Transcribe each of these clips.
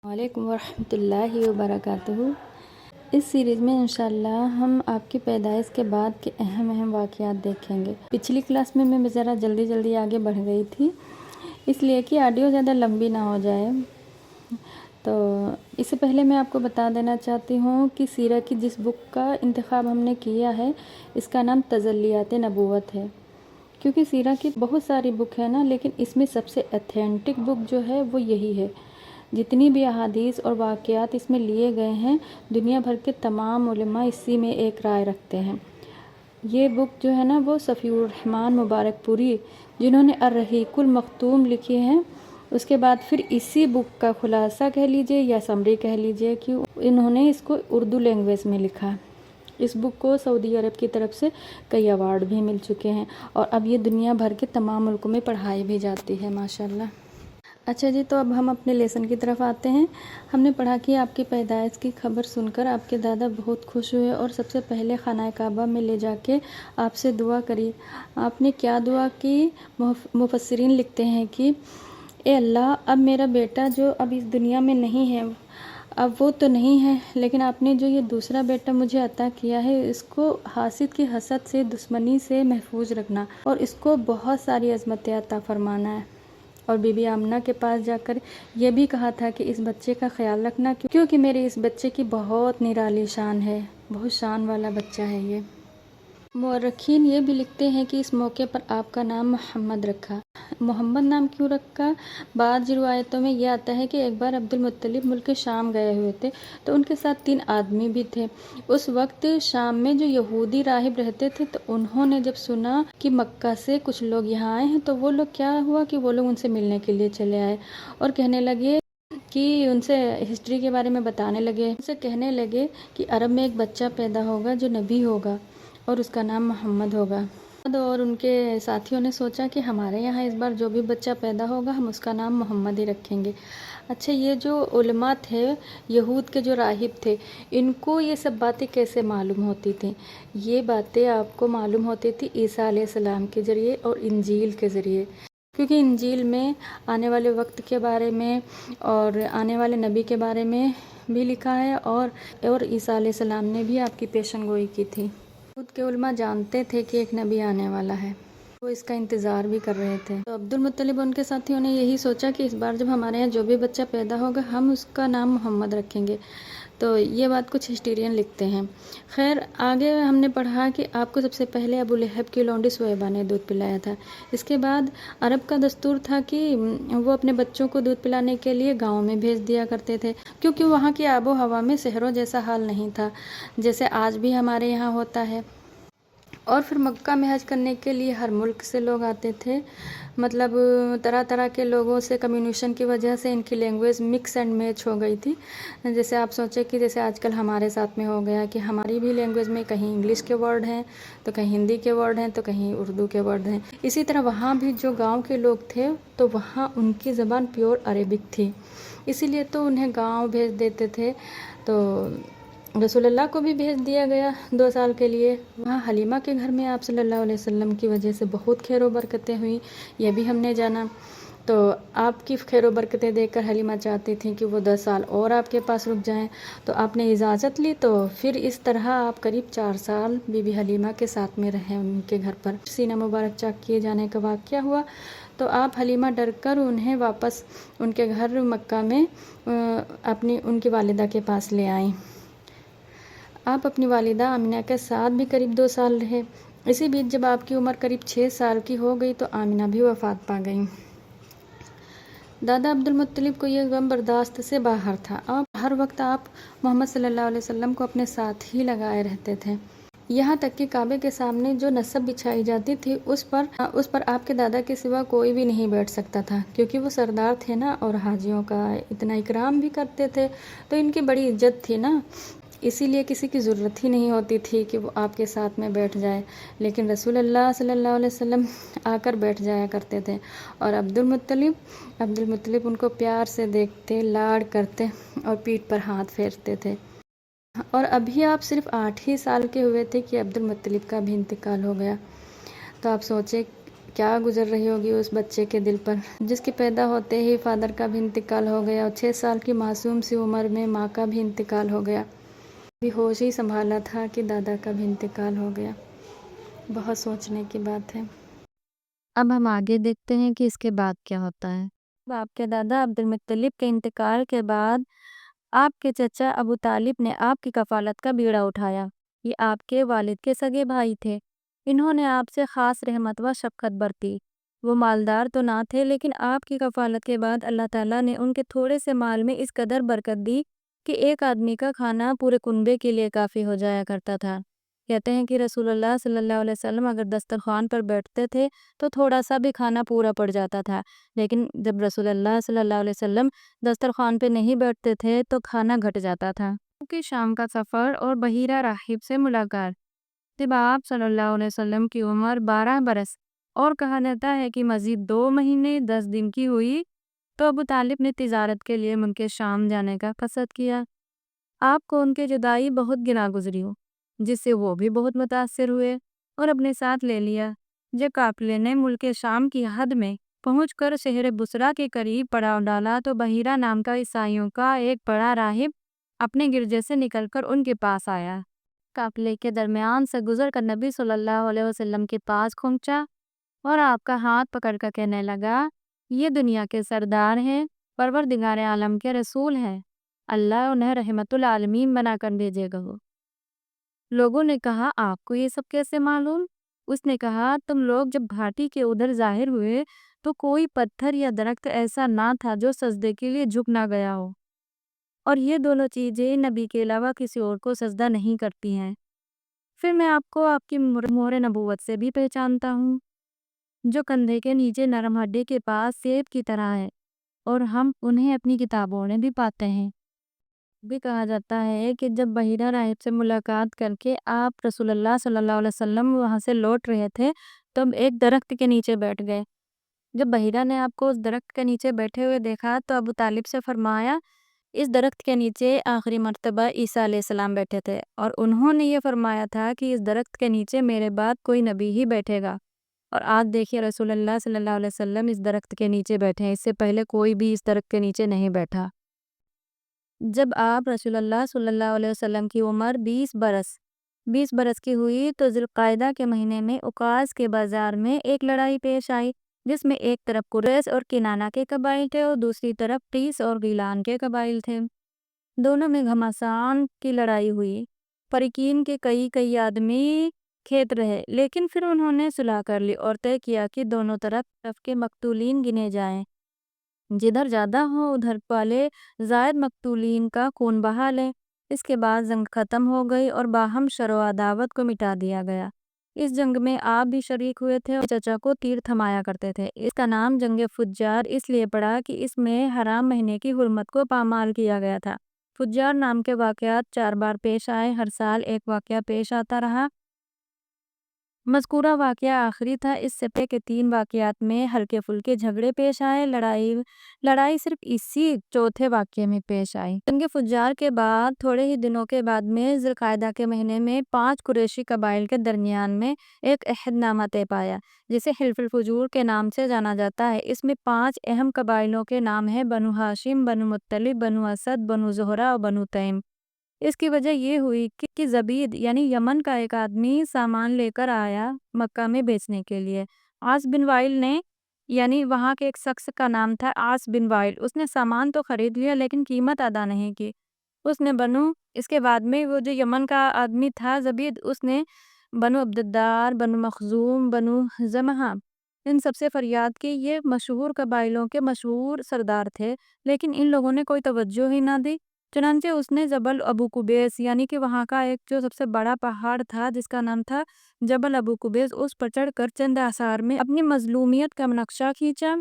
وعلیکم ورحمۃ اللہ وبرکاتہ۔ اس سیریز میں انشاءاللہ ہم آپ کی پیدائش کے بعد کے اہم واقعات دیکھیں گے۔ پچھلی کلاس میں ذرا جلدی آگے بڑھ گئی تھی، اس لیے کہ آڈیو زیادہ لمبی نہ ہو جائے۔ تو اس سے پہلے میں آپ کو بتا دینا چاہتی ہوں کہ سیرہ کی جس بک کا انتخاب ہم نے کیا ہے اس کا نام تجلیات نبوت ہے، کیونکہ سیرہ کی بہت ساری بک ہے نا، لیکن اس میں سب سے اتھینٹک بک جو ہے وہ یہی ہے۔ جتنی بھی احادیث اور واقعات اس میں لیے گئے ہیں، دنیا بھر کے تمام علماء اسی میں ایک رائے رکھتے ہیں۔ یہ بک جو ہے نا وہ صفی الرحمن مبارک پوری، جنہوں نے الرحیق المختوم لکھی ہیں، اس کے بعد پھر اسی بک کا خلاصہ کہہ لیجئے یا سمری کہہ لیجئے کہ انہوں نے اس کو اردو لینگویج میں لکھا۔ اس بک کو سعودی عرب کی طرف سے کئی ایوارڈ بھی مل چکے ہیں، اور اب یہ دنیا بھر کے تمام ملکوں میں پڑھائی بھی جاتی ہے ماشاءاللہ۔ اچھا جی، تو اب ہم اپنے لیسن کی طرف آتے ہیں۔ ہم نے پڑھا کہ آپ کی پیدائش کی خبر سن کر آپ کے دادا بہت خوش ہوئے اور سب سے پہلے خانہ کعبہ میں لے جا کے آپ سے دعا کری۔ آپ نے کیا دعا کی؟ مفسرین لکھتے ہیں کہ اے اللہ، اب میرا بیٹا جو اب اس دنیا میں نہیں ہے، اب وہ تو نہیں ہے، لیکن آپ نے جو یہ دوسرا بیٹا مجھے عطا کیا ہے، اس کو حاسد کی حسد سے، دشمنی سے محفوظ رکھنا، اور اس کو بہت ساری عظمتیں عطا فرمانا ہے۔ اور بی بی آمنہ کے پاس جا کر یہ بھی کہا تھا کہ اس بچے کا خیال رکھنا، کیونکہ میرے اس بچے کی بہت نرالی شان ہے، بہت شان والا بچہ ہے یہ۔ مورخین یہ بھی لکھتے ہیں کہ اس موقع پر آپ کا نام محمد رکھا۔ محمد نام کیوں رکھا؟ بعض روایتوں میں یہ آتا ہے کہ ایک بار عبد المطلب ملک شام گئے ہوئے تھے، تو ان کے ساتھ 3 آدمی بھی تھے۔ اس وقت شام میں جو یہودی راہب رہتے تھے، تو انہوں نے جب سنا کہ مکہ سے کچھ لوگ یہاں آئے ہیں، تو وہ لوگ کیا ہوا کہ وہ لوگ ان سے ملنے کے لیے چلے آئے اور کہنے لگے کہ ان سے ہسٹری کے بارے میں بتانے لگے، ان سے کہنے لگے کہ عرب میں ایک بچہ پیدا ہوگا جو نبی ہوگا اور اس کا نام محمد ہوگا۔ اور ان کے ساتھیوں نے سوچا کہ ہمارے یہاں اس بار جو بھی بچہ پیدا ہوگا ہم اس کا نام محمد ہی رکھیں گے۔ اچھا، یہ جو علماء تھے، یہود کے جو راہب تھے، ان کو یہ سب باتیں کیسے معلوم ہوتی تھیں؟ یہ باتیں آپ کو معلوم ہوتی تھی عیسیٰ علیہ السلام کے ذریعے اور انجیل کے ذریعے، کیونکہ انجیل میں آنے والے وقت کے بارے میں اور آنے والے نبی کے بارے میں بھی لکھا ہے، اور عیسیٰ علیہ السلام نے بھی آپ کی پیشن گوئی کی تھی۔ خود کے علماء جانتے تھے کہ ایک نبی آنے والا ہے، وہ اس کا انتظار بھی کر رہے تھے۔ تو عبد المطلب ان کے ساتھیوں نے یہی سوچا کہ اس بار جب ہمارے یہاں جو بھی بچہ پیدا ہوگا ہم اس کا نام محمد رکھیں گے۔ تو یہ بات کچھ ہسٹورین لکھتے ہیں۔ خیر، آگے ہم نے پڑھا کہ آپ کو سب سے پہلے ابو لہب کی لونڈی سویبہ نے دودھ پلایا تھا۔ اس کے بعد عرب کا دستور تھا کہ وہ اپنے بچوں کو دودھ پلانے کے لیے گاؤں میں بھیج دیا کرتے تھے، کیونکہ وہاں کی آب و ہوا میں شہروں جیسا حال نہیں تھا جیسے آج بھی ہمارے یہاں ہوتا ہے۔ اور پھر مکہ میں حج کرنے کے لیے ہر ملک سے لوگ آتے تھے، مطلب طرح طرح کے لوگوں سے کمیونیکیشن کی وجہ سے ان کی لینگویج مکس اینڈ میچ ہو گئی تھی۔ جیسے آپ سوچیں کہ جیسے آج کل ہمارے ساتھ میں ہو گیا کہ ہماری بھی لینگویج میں کہیں انگلش کے ورڈ ہیں تو کہیں ہندی کے ورڈ ہیں تو کہیں اردو کے ورڈ ہیں۔ اسی طرح وہاں بھی جو گاؤں کے لوگ تھے تو وہاں ان کی زبان پیور عربک تھی، اسی لیے تو انہیں گاؤں بھیج دیتے تھے۔ تو رسول اللہ کو بھی بھیج دیا گیا 2 سال کے لیے۔ وہاں حلیمہ کے گھر میں آپ صلی اللہ علیہ وسلم کی وجہ سے بہت خیر و برکتیں ہوئیں، یہ بھی ہم نے جانا۔ تو آپ کی خیر و برکتیں دیکھ کر حلیمہ چاہتی تھیں کہ وہ 10 سال اور آپ کے پاس رک جائیں، تو آپ نے اجازت لی، تو پھر اس طرح آپ قریب 4 سال بی بی حلیمہ کے ساتھ میں رہے ان کے گھر پر۔ سینہ مبارک چاک کیے جانے کا واقعہ ہوا تو آپ حلیمہ ڈر کر انہیں واپس ان کے گھر مکہ میں ان کی والدہ کے پاس لے آئیں۔ آپ اپنی والدہ آمنہ کے ساتھ بھی قریب 2 سال رہے۔ اسی بیچ جب آپ کی عمر قریب 6 سال کی ہو گئی تو آمنہ بھی وفات پا گئیں۔ دادا عبد المطلب کو یہ غم برداشت سے باہر تھا۔ ہر وقت آپ محمد صلی اللہ علیہ وسلم کو اپنے ساتھ ہی لگائے رہتے تھے، یہاں تک کہ کعبے کے سامنے جو نصب بچھائی جاتی تھی اس پر آپ کے دادا کے سوا کوئی بھی نہیں بیٹھ سکتا تھا، کیونکہ وہ سردار تھے نا، اور حاجیوں کا اتنا اکرام بھی کرتے تھے، تو ان کی بڑی عزت تھی نا، اسی لیے کسی کی ضرورت ہی نہیں ہوتی تھی کہ وہ آپ کے ساتھ میں بیٹھ جائے، لیکن رسول اللہ صلی اللہ علیہ وسلم آ کر بیٹھ جایا کرتے تھے، اور عبد المطلب ان کو پیار سے دیکھتے، لاڈ کرتے اور پیٹھ پر ہاتھ پھیرتے تھے۔ اور ابھی آپ صرف 8 ہی سال کے ہوئے تھے کہ عبد المطلب کا بھی انتقال ہو گیا۔ تو آپ سوچیں کیا گزر رہی ہوگی اس بچے کے دل پر، جس کے پیدا ہوتے ہی فادر کا بھی انتقال ہو گیا اور 6 سال کی معصوم سی عمر میں ماں کا بھی انتقال ہو گیا۔ بھی ہوش ہی سنبھالا تھا کہ دادا کا بھی انتقال ہو گیا۔ بہت سوچنے کی بات ہے۔ اب ہم آگے دیکھتے ہیں کہ اس کے بعد کیا ہوتا ہے۔ آپ کے دادا عبدالمطلب کے انتقال کے بعد آپ کے چچا ابو طالب نے آپ کی کفالت کا بیڑا اٹھایا۔ یہ آپ کے والد کے سگے بھائی تھے۔ انہوں نے آپ سے خاص رحمت و شفقت برتی۔ وہ مالدار تو نہ تھے، لیکن آپ کی کفالت کے بعد اللہ تعالیٰ نے ان کے تھوڑے سے مال میں اس قدر برکت دی کہ ایک آدمی کا کھانا پورے کنبے کے لیے کافی ہو جایا کرتا تھا۔ کہتے ہیں کہ رسول اللہ صلی اللہ علیہ وسلم اگر دسترخوان پر بیٹھتے تھے تو تھوڑا سا بھی کھانا پورا پڑ جاتا تھا، لیکن جب رسول اللہ صلی اللہ علیہ وسلم دسترخوان پہ نہیں بیٹھتے تھے تو کھانا گھٹ جاتا تھا۔ کیونکہ شام کا سفر اور بحیرہ راہب سے ملاقات۔ جب آپ صلی اللہ علیہ وسلم کی عمر 12 برس اور کہا جاتا ہے کہ مزید 2 مہینے 10 دن کی ہوئی تو ابو طالب نے تجارت کے لیے ملک شام جانے کا قصد کیا۔ آپ کو ان کی جدائی بہت گراں گزری ہو، جس سے وہ بھی بہت متاثر ہوئے اور اپنے ساتھ لے لیا۔ جب قافلے نے ملک شام کی حد میں پہنچ کر شہر بصرہ کے قریب پڑاؤ ڈالا تو بحیرہ نام کا عیسائیوں کا ایک بڑا راہب اپنے گرجے سے نکل کر ان کے پاس آیا۔ قافلے کے درمیان سے گزر کر نبی صلی اللہ علیہ وسلم کے پاس پہنچا اور آپ کا ہاتھ پکڑ کر کہنے لگا، یہ دنیا کے سردار ہیں، پروردگار عالم کے رسول ہیں، اللہ انہیں رحمت العالمین بنا کر بھیجے گا۔ لوگوں نے کہا، آپ کو یہ سب کیسے معلوم؟ اس نے کہا، تم لوگ جب گھاٹی کے ادھر ظاہر ہوئے تو کوئی پتھر یا درخت ایسا نہ تھا جو سجدے کے لیے جھک نہ گیا ہو، اور یہ دونوں چیزیں نبی کے علاوہ کسی اور کو سجدہ نہیں کرتی ہیں۔ پھر میں آپ کو آپ کی مہر نبوت سے بھی پہچانتا ہوں، جو کندھے کے نیچے نرم ہڈی کے پاس سیب کی طرح ہے، اور ہم انہیں اپنی کتابوں میں بھی پاتے ہیں۔ بھی کہا جاتا ہے کہ جب بحیرہ راہب سے ملاقات کر کے آپ رسول اللہ صلی اللہ علیہ وسلم وہاں سے لوٹ رہے تھے تو ایک درخت کے نیچے بیٹھ گئے۔ جب بحیرہ نے آپ کو اس درخت کے نیچے بیٹھے ہوئے دیکھا تو ابو طالب سے فرمایا، اس درخت کے نیچے آخری مرتبہ عیسیٰ علیہ السلام بیٹھے تھے، اور انہوں نے یہ فرمایا تھا کہ اس درخت کے نیچے میرے بعد کوئی نبی ہی بیٹھے گا، اور آج دیکھیے رسول اللہ صلی اللہ علیہ وسلم اس درخت کے نیچے بیٹھے ہیں۔ اس سے پہلے کوئی بھی اس درخت کے نیچے نہیں بیٹھا۔ جب آپ رسول اللہ صلی اللہ علیہ وسلم کی عمر 20 برس کی ہوئی تو ذوالقعدہ کے مہینے میں اوقاس کے بازار میں ایک لڑائی پیش آئی، جس میں ایک طرف قریش اور کنانہ کے قبائل تھے اور دوسری طرف قیس اور غیلان کے قبائل تھے۔ دونوں میں گھمسان کی لڑائی ہوئی۔ فریقین کے کئی آدمی کھیت رہے، لیکن پھر انہوں نے صلح کر لی اور طے کیا کہ دونوں طرف کے مقتولین گنے جائیں، جدھر زیادہ ہوں ادھر والے زائد مقتولین کا خون بہا لیں۔ اس کے بعد جنگ ختم ہو گئی اور باہم شر و عداوت کو مٹا دیا گیا۔ اس جنگ میں آپ بھی شریک ہوئے تھے اور چچا کو تیر تھمایا کرتے تھے۔ اس کا نام جنگ فجار اس لیے پڑا کہ اس میں حرام مہینے کی حرمت کو پامال کیا گیا تھا۔ فجار نام کے واقعات 4 بار پیش آئے، ہر سال ایک واقعہ پیش آتا رہا۔ مذکورہ واقعہ آخری تھا، اس سے پہلے کے 3 واقعات میں ہلکے پھلکے جھگڑے پیش آئے۔ لڑائی صرف اسی چوتھے واقعے میں پیش آئی۔ جنگ فجار کے بعد تھوڑے ہی دنوں کے بعد میں ذوالقعدہ کے مہینے میں 5 قریشی قبائل کے درمیان میں ایک عہد نامہ طے پایا، جسے حلف الفجور کے نام سے جانا جاتا ہے۔ اس میں 5 اہم قبائلوں کے نام ہیں: بنو ہاشم، بنو مطلب، بنو اسد، بنو زہرہ اور بنو تیم۔ اس کی وجہ یہ ہوئی کہ زبید یعنی یمن کا ایک آدمی سامان لے کر آیا مکہ میں بیچنے کے لیے۔ عاص بن وائل نے، یعنی وہاں کے ایک شخص کا نام تھا عاص بن وائل، اس نے سامان تو خرید لیا لیکن قیمت ادا نہیں کی۔ اس کے بعد میں وہ جو یمن کا آدمی تھا زبید، اس نے بنو عبدالدار، بنو مخزوم، بنو زمحہ ان سب سے فریاد کی۔ یہ مشہور قبائلوں کے مشہور سردار تھے، لیکن ان لوگوں نے کوئی توجہ ہی نہ دی۔ چنانچہ اس نے جبل ابو قبیس، یعنی کہ وہاں کا ایک جو سب سے بڑا پہاڑ تھا جس کا نام تھا جبل ابو قبیس، اس پر چڑھ کر چند اعصار میں اپنی مظلومیت کا نقشہ کھینچا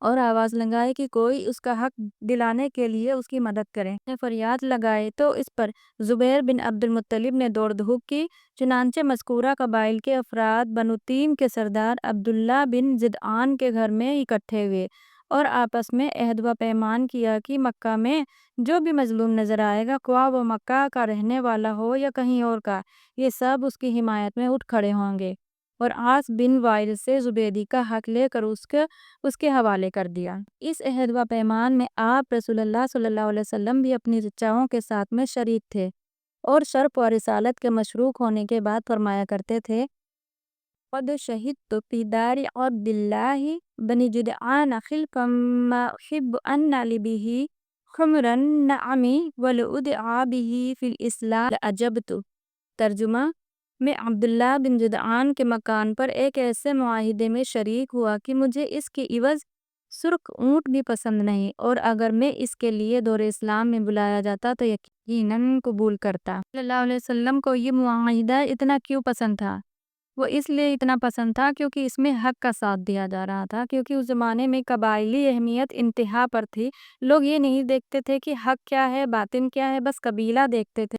اور آواز لگائی کہ کوئی اس کا حق دلانے کے لیے اس کی مدد کرے۔ فریاد لگائی تو اس پر زبیر بن عبد المطلب نے دوڑ دھوپ کی۔ چنانچہ مذکورہ قبائل کے افراد بنو تیم کے سردار عبداللہ بن جدعان کے گھر میں اکٹھے ہوئے اور آپس میں عہد و پیمان کیا کہ مکہ میں جو بھی مظلوم نظر آئے گا، خواہ وہ مکہ کا رہنے والا ہو یا کہیں اور کا، یہ سب اس کی حمایت میں اٹھ کھڑے ہوں گے اور عاص بن وائل سے زبیدی کا حق لے کر اس کے حوالے کر دیا۔ اس عہد و پیمان میں آپ رسول اللہ صلی اللہ علیہ وسلم بھی اپنی چچاؤں کے ساتھ میں شریک تھے اور شرف و رسالت کے مشروق ہونے کے بعد فرمایا کرتے تھے قد شہدت فی دار عبد اللہ بن جدعان خلقا ما احب ان لبه حمر النعم ولأدعى به فی الاسلام لأجبت۔ ترجمہ، میں عبداللہ بن جدعان کے مکان پر ایک ایسے معاہدے میں شریک ہوا کہ مجھے اس کے عوض سرخ اونٹ بھی پسند نہیں، اور اگر میں اس کے لیے دور اسلام میں بلایا جاتا تو یقیناً قبول کرتا۔ صلی اللہ علیہ وسلم کو یہ معاہدہ اتنا کیوں پسند تھا؟ وہ اس لیے اتنا پسند تھا کیونکہ اس میں حق کا ساتھ دیا جا رہا تھا، کیونکہ اس زمانے میں قبائلی اہمیت انتہا پر تھی۔ لوگ یہ نہیں دیکھتے تھے کہ حق کیا ہے باطن کیا ہے، بس قبیلہ دیکھتے تھے۔